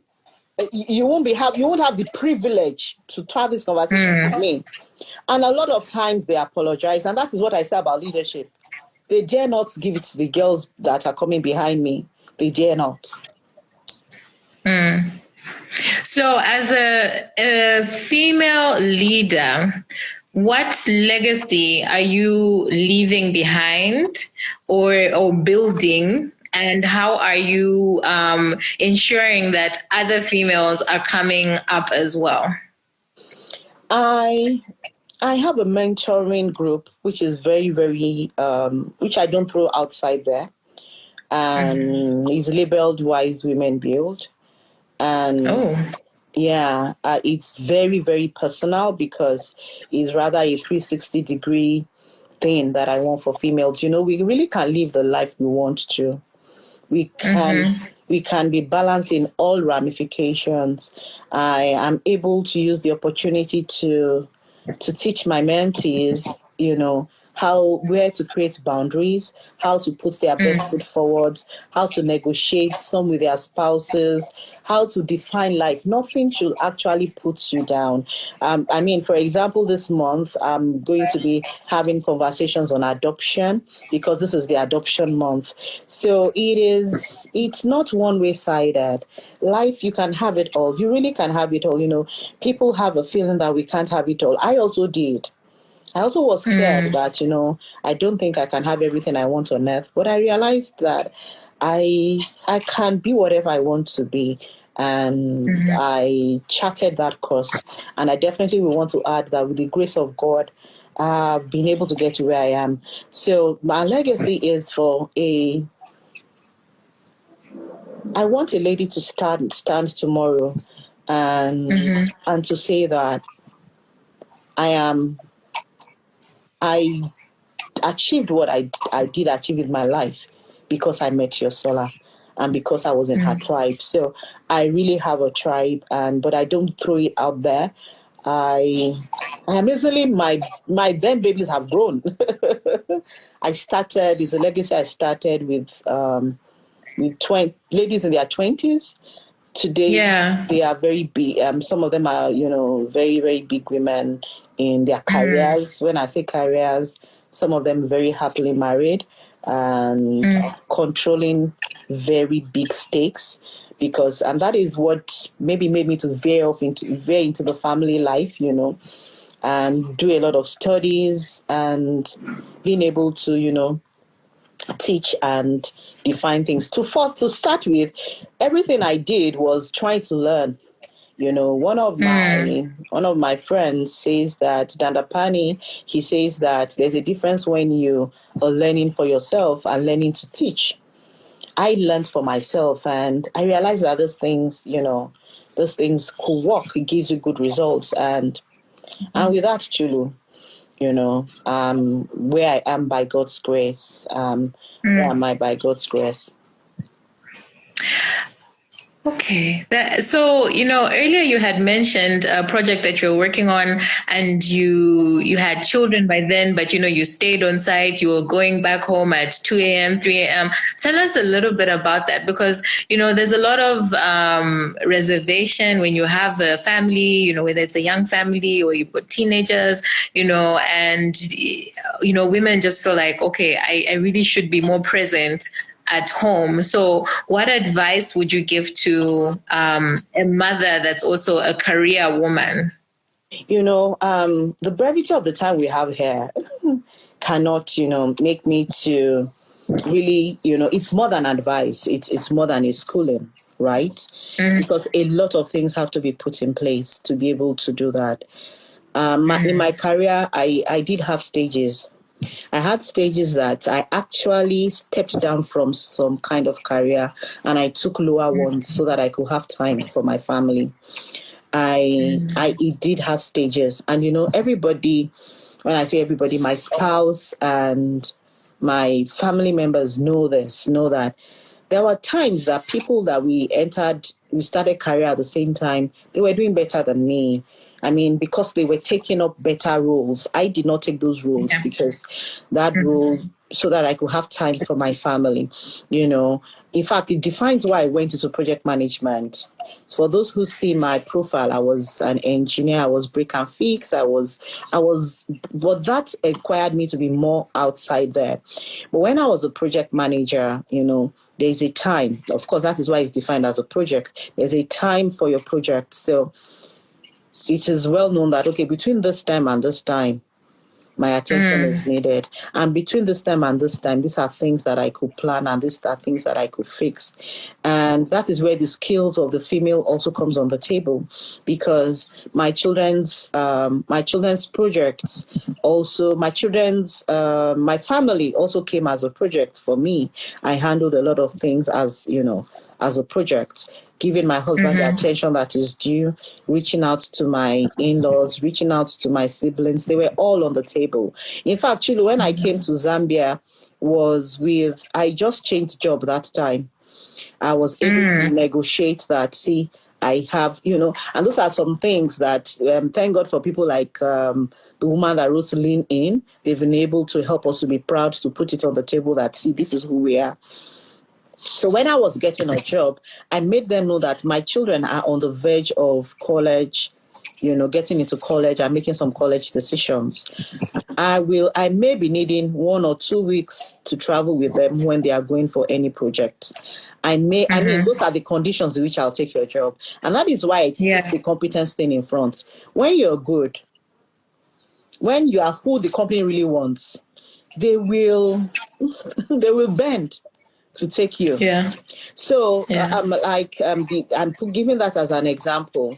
you won't have the privilege to have this conversation with me. And a lot of times they apologize. And that is what I say about leadership. They dare not give it to the girls that are coming behind me. They dare not.
So as a female leader, what legacy are you leaving behind or building? And how are you ensuring that other females are coming up as well?
I have a mentoring group, which is very, very, which I don't throw outside there. And it's labeled Wise Women Build. And it's very, very personal because it's rather a 360-degree thing that I want for females. We really can live the life we want to. We can be balanced in all ramifications. I am able to use the opportunity to teach my mentees, where to create boundaries, how to put their best foot forward, how to negotiate some with their spouses, how to define life. Nothing should actually put you down. I mean, for example, this month, I'm going to be having conversations on adoption because this is the adoption month. So it's not one-way-sided. Life, you can have it all. You really can have it all. People have a feeling that we can't have it all. I also did. I also was scared that, I don't think I can have everything I want on earth. But I realized that I can be whatever I want to be. And I charted that course. And I definitely will want to add that with the grace of God, I've been able to get to where I am. So my legacy is I want a lady to stand tomorrow and to say that I achieved what I did achieve in my life because I met Yosola and because I was in her tribe. So I really have a tribe, but I don't throw it out there. Amazingly, my then babies have grown. It's a legacy I started with 20 ladies in their 20s. Today, they are very big. Some of them are, very, very big women in their careers. When I say careers, some of them very happily married and controlling very big stakes. And that is what maybe made me to veer into the family life, and do a lot of studies and being able to, teach and define things. To start with, everything I did was trying to learn. One of my friends says that Dandapani, he says that there's a difference when you are learning for yourself and learning to teach. I learned for myself and I realized that those things could work. It gives you good results. And with that, Chulu, where I am by God's grace. Where am I by God's grace?
Okay. So, earlier you had mentioned a project that you're working on, and you had children by then, but you stayed on site, you were going back home at 2 a.m., 3 a.m. Tell us a little bit about that, because there's a lot of reservation when you have a family, whether it's a young family or you've got teenagers, and women just feel like, okay, I really should be more present at home. So what advice would you give to a mother that's also a career woman?
The brevity of the time we have here cannot, make me to really, it's more than advice. It's more than a schooling, right? Because a lot of things have to be put in place to be able to do that. In my career, I did have stages. I had stages that I actually stepped down from some kind of career and I took lower ones so that I could have time for my family. It did have stages, and everybody, when I say everybody, my spouse and my family members know that there were times that people that we started career at the same time, they were doing better than me. I mean, because they were taking up better roles. I did not take those roles because that role, so that I could have time for my family, In fact, it defines why I went into project management. For those who see my profile, I was an engineer, I was break and fix, but that required me to be more outside there. But when I was a project manager, there's a time. Of course, that is why it's defined as a project. There's a time for your project. So it is well known that, okay, between this time and this time, my attention is needed. And between this time and this time, these are things that I could plan and these are things that I could fix. And that is where the skills of the female also comes on the table, because my children's projects also, my family also came as a project for me. I handled a lot of things as a project, giving my husband the attention that is due, reaching out to my in-laws, reaching out to my siblings. They were all on the table. In fact, Chulu, when I came to Zambia, I just changed job that time. I was able to negotiate that. See, I have, and those are some things that, thank God for people like the woman that wrote Lean In. They've been able to help us to be proud to put it on the table that, see, this is who we are. So when I was getting a job, I made them know that my children are on the verge of college, getting into college and making some college decisions. I may be needing 1 or 2 weeks to travel with them when they are going for any project. I mean, those are the conditions in which I'll take your job. And that is why I put the competence thing in front. When you're good, when you are who the company really wants, they will bend to take you.
Yeah.
So I'm giving that as an example.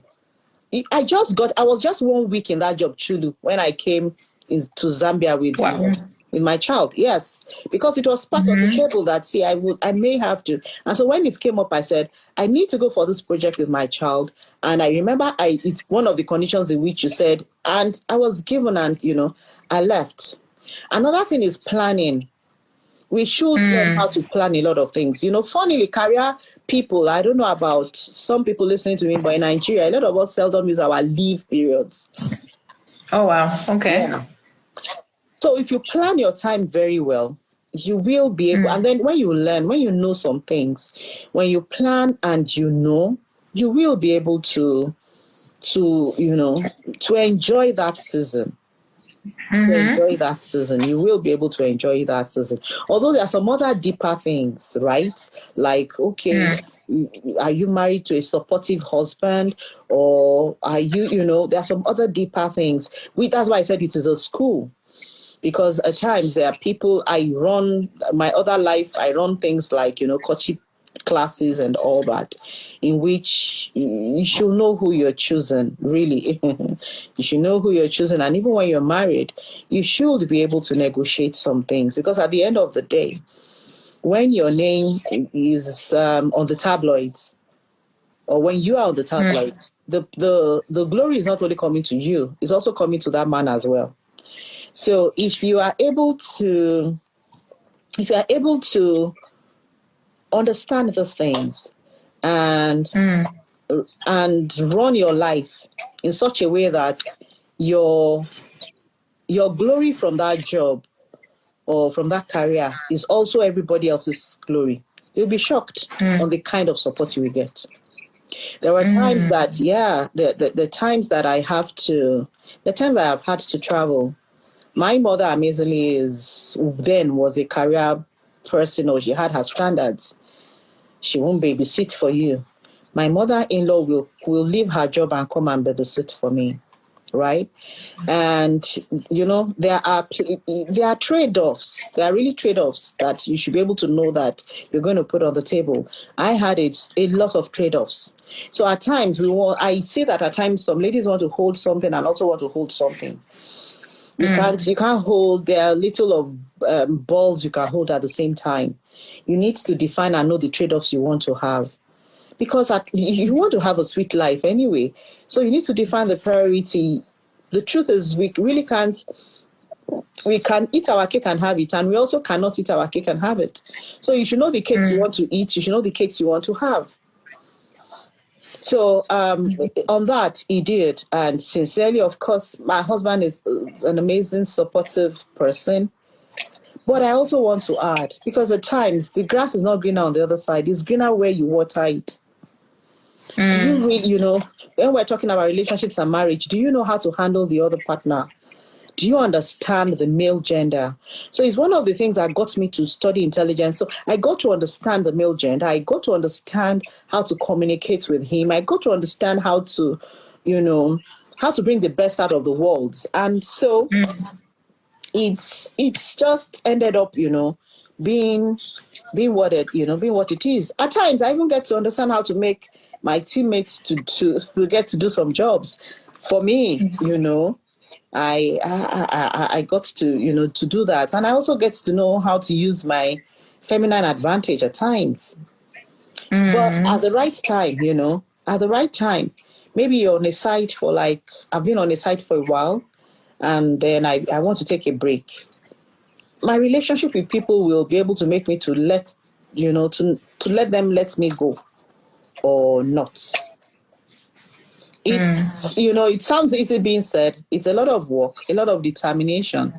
I was just 1 week in that job, Chulu, when I came to Zambia with my child. Yes, because it was part of the table that, see, I may have to. And so when it came up, I said, I need to go for this project with my child. And I remember it's one of the conditions in which you said, and I was given, and, I left. Another thing is planning. We should learn how to plan a lot of things. Funnily, career people, I don't know about some people listening to me, but in Nigeria, a lot of us seldom use our leave periods.
Oh, wow. Okay.
Yeah. So if you plan your time very well, you will be able, and then when you learn, when you know some things, when you plan and you will be able to enjoy that season. To enjoy that season. You will be able to enjoy that season. Although there are some other deeper things, right? Like, okay, are you married to a supportive husband? Or are you, there are some other deeper things. That's why I said it is a school. Because at times there are people, I run things like, coaching classes and all that, in which you should know who you're choosing, really. You should know who you're choosing. And even when you're married, you should be able to negotiate some things. Because at the end of the day, when your name is on the tabloids, or when you are on the tabloids, the glory is not only coming to you, it's also coming to that man as well. So if you are able to understand those things, and run your life in such a way that your glory from that job or from that career is also everybody else's glory. You'll be shocked on the kind of support you will get. There were times that, the times that I have had to travel. My mother amazingly was a career person, or she had her standards. She won't babysit for you. My mother-in-law will leave her job and come and babysit for me, right? And there are trade-offs. There are really trade-offs that you should be able to know that you're going to put on the table. I had a lot of trade-offs. So at times I see that at times some ladies want to hold something and also want to hold something. You can't hold. There are little of balls you can hold at the same time. You need to define and know the trade-offs you want to have, because you want to have a sweet life anyway. So you need to define the priority. The truth is, we really can't. We can eat our cake and have it, and we also cannot eat our cake and have it. So you should know the cakes you want to eat. You should know the cakes you want to have. So on that, he did. And sincerely, of course, my husband is an amazing, supportive person. But I also want to add, because at times the grass is not greener on the other side. It's greener where you water it. Do you really, when we're talking about relationships and marriage, do you know how to handle the other partner? Do you understand the male gender? So it's one of the things that got me to study intelligence. So I got to understand the male gender. I got to understand how to communicate with him. I got to understand how to, how to bring the best out of the worlds. And so it's just ended up, being what it is. At times, I even get to understand how to make my teammates to get to do some jobs for me. I got to to do that, and I also get to know how to use my feminine advantage at times. But at the right time, maybe you're on a site for I've been on a site for a while, and then I want to take a break. My relationship with people will be able to make me to let them let me go or not. It's it sounds easy being said. It's a lot of work, a lot of determination,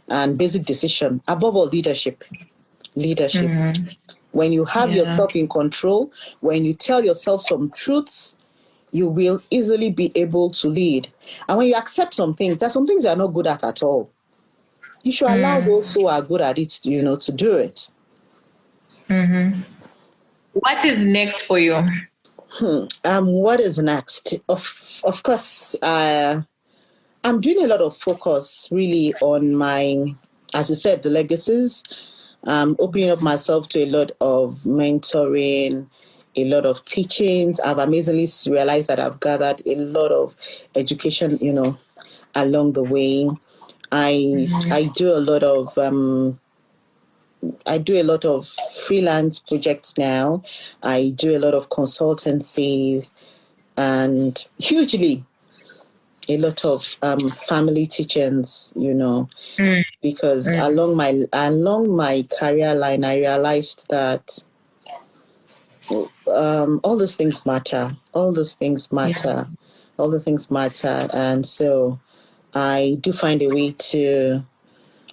and basic decision. Above all, leadership. When you have yourself in control, when you tell yourself some truths, you will easily be able to lead. And when you accept some things, there's some things you are not good at all. You should allow those who are good at it, to do it.
What is next for you?
What is next? Of course, I'm doing a lot of focus really on my, as you said, the legacies. Opening up myself to a lot of mentoring, a lot of teachings. I've amazingly realized that I've gathered a lot of education, along the way. I do a lot of freelance projects now. I do a lot of consultancies, and hugely a lot of family teachings, because along my career line, I realized that all those things matter. And so I do find a way to.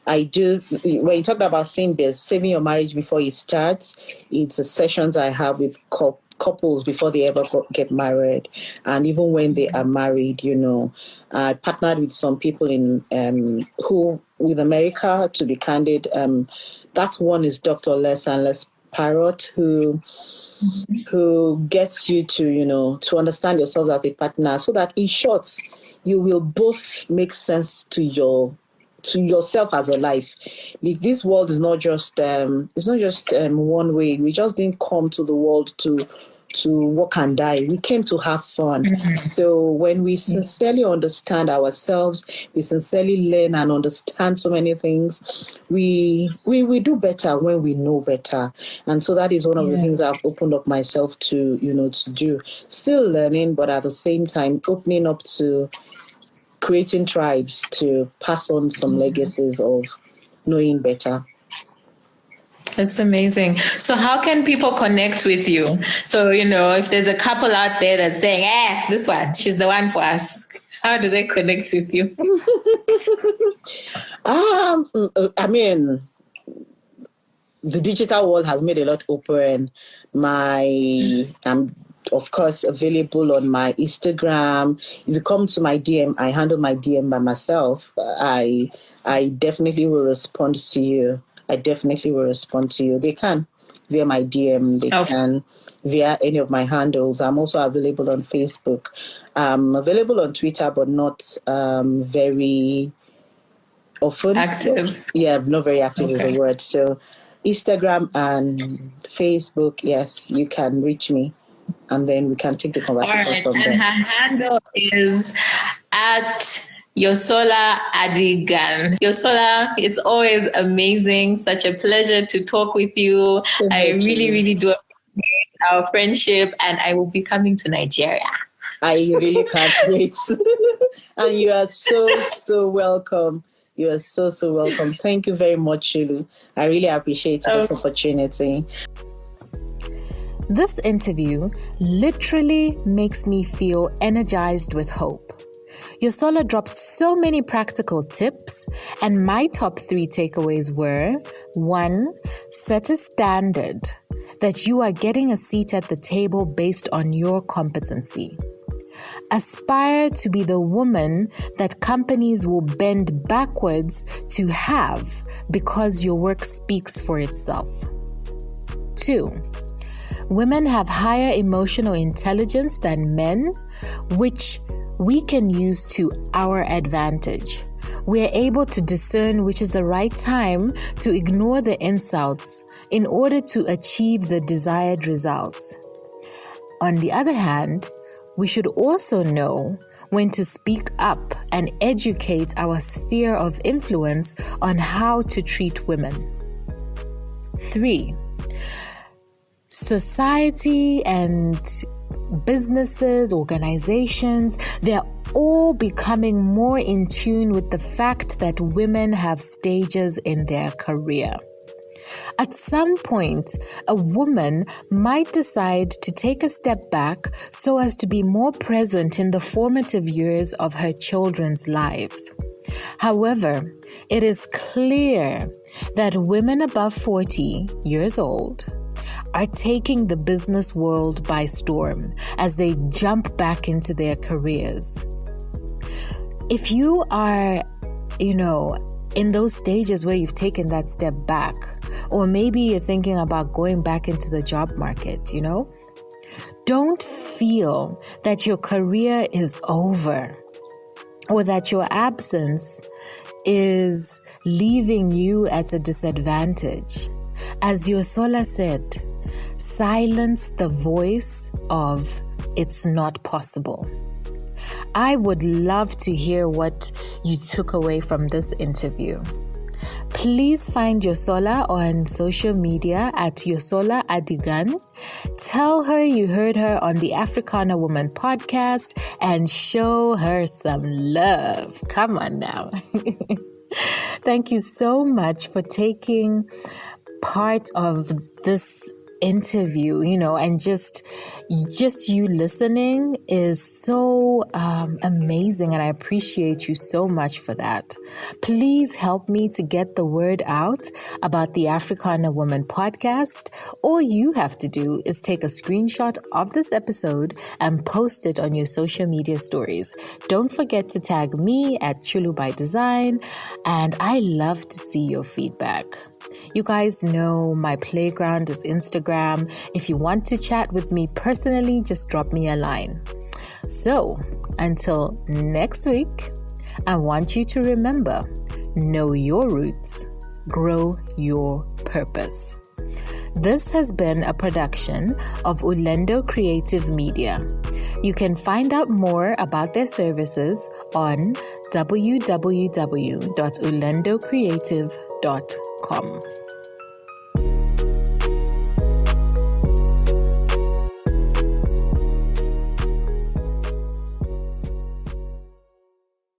When you talked about saving your marriage before it starts, it's the sessions I have with couples before they ever get married, and even when they are married. I partnered with some people with America, to be candid. That one is Dr. Les and Les Parrott, who gets you to understand yourself as a partner, so that in short, you will both make sense to yourself as a life. This world is not just one way. We just didn't come to the world to work and die. We came to have fun. So when we sincerely understand ourselves, we sincerely learn and understand so many things, we do better when we know better. And so that is one of the things I've opened up myself to to do. Still learning, but at the same time opening up to creating tribes to pass on some legacies of knowing better.
That's amazing. So how can people connect with you? So, if there's a couple out there that's saying, this one, she's the one for us. How do they connect with you?
I mean, the digital world has made a lot open. I'm of course available on my Instagram. If you come to my DM, I handle my DM by myself. I definitely will respond to you. They can via my DM. They can via any of my handles. I'm also available on Facebook. I'm available on Twitter, but not very often.
Active.
Yeah, not very active is the word. So Instagram and Facebook, yes, you can reach me, and then we can take the conversation from there.
And her handle is at Yosola Adigun. Yosola, it's always amazing. Such a pleasure to talk with you. I really, really do appreciate our friendship, and I will be coming to Nigeria.
I really can't wait. And you are so welcome. You are so welcome. Thank you very much, Shulu. I really appreciate this opportunity.
This interview literally makes me feel energized with hope. Yosola dropped so many practical tips, and my top 3 takeaways were: 1. Set a standard that you are getting a seat at the table based on your competency. Aspire to be the woman that companies will bend backwards to have because your work speaks for itself. 2. Women have higher emotional intelligence than men, which we can use to our advantage. We are able to discern which is the right time to ignore the insults in order to achieve the desired results. On the other hand, we should also know when to speak up and educate our sphere of influence on how to treat women. 3. Society and businesses, organizations, they're all becoming more in tune with the fact that women have stages in their career. At some point, a woman might decide to take a step back so as to be more present in the formative years of her children's lives. However, it is clear that women above 40 years old are taking the business world by storm as they jump back into their careers. If you are, in those stages where you've taken that step back, or maybe you're thinking about going back into the job market, don't feel that your career is over or that your absence is leaving you at a disadvantage. As Yosola said, silence the voice of "it's not possible." I would love to hear what you took away from this interview. Please find Yosola on social media at Yosola Adigun. Tell her you heard her on the Africana Woman podcast and show her some love. Come on now. Thank you so much for taking part of this interview, and just you listening is so amazing, and I appreciate you so much for that. Please help me to get the word out about the Africana Woman podcast. All you have to do is take a screenshot of this episode and post it on your social media stories. Don't forget to tag me at Chulu by Design, and I love to see your feedback. You guys know my playground is Instagram. If you want to chat with me personally, just drop me a line. So, until next week, I want you to remember, know your roots, grow your purpose. This has been a production of Ulendo Creative Media. You can find out more about their services on www.ulendocreative.com.